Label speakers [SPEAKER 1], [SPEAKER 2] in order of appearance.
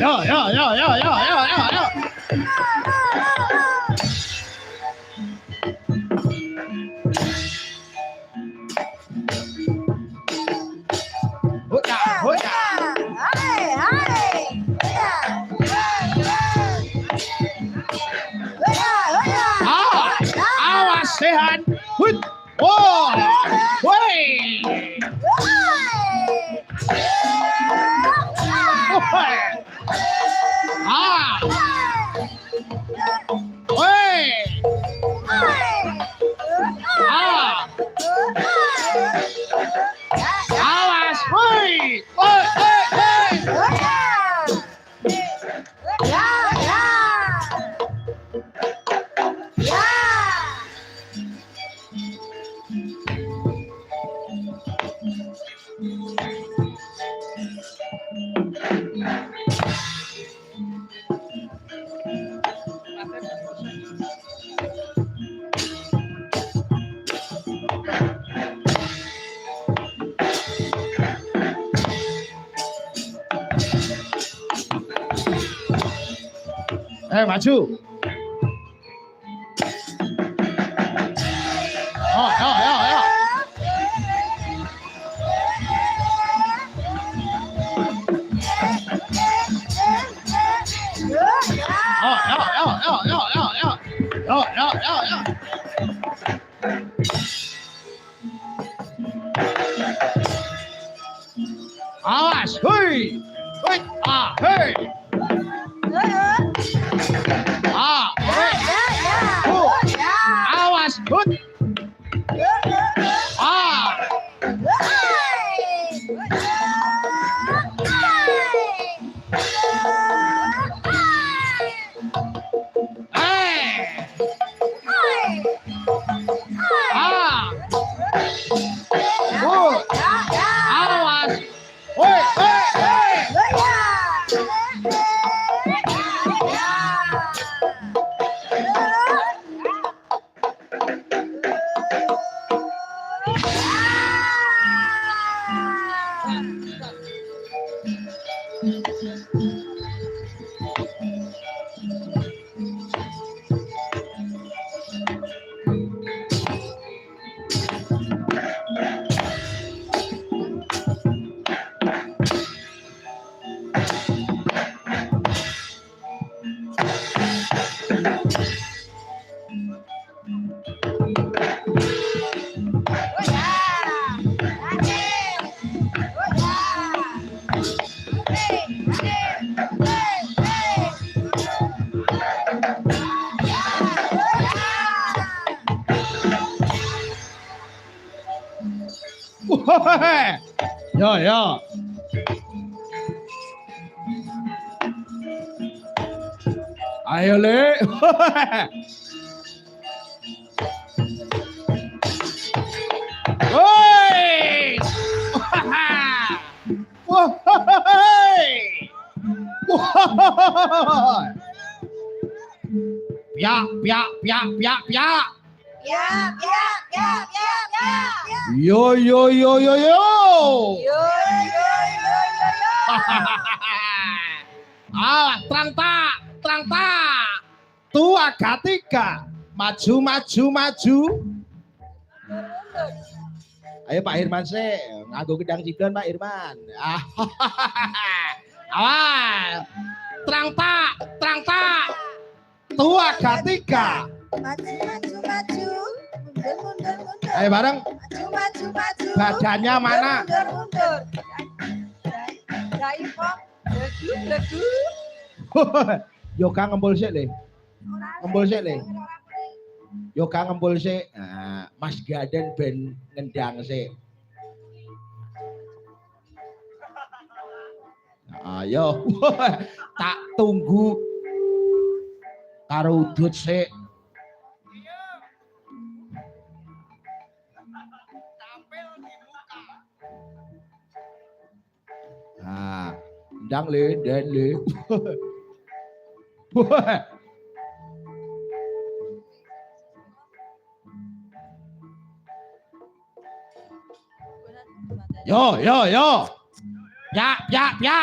[SPEAKER 1] Yo. Hoya. Awas sehat. Oh, woi. Woi. Awas, woi. Maju. Yo. Awas, hei. Hei. Awas, hut. Awas. Yo. Ayo le. Woi. Piak. Yo. Terang tak. Tua Gatika. Maju. Ayo Pak Irman sih, nganggo gedang cidon Pak Irman. Awas. Terang tak. Tua Gatika.
[SPEAKER 2] Maju. Mundur.
[SPEAKER 1] Ayo bareng.
[SPEAKER 2] Maju.
[SPEAKER 1] Badannya mana?
[SPEAKER 2] Mundur. Daipong. Legu.
[SPEAKER 1] Yoga ngembul sik le. Yoga ngembul sik. Nah, Mas Gaden ben ngendang sik. Ayo. Tak tunggu karo udut sik. Nah, ndang le, den le. Yo. Ya.
[SPEAKER 2] Ya.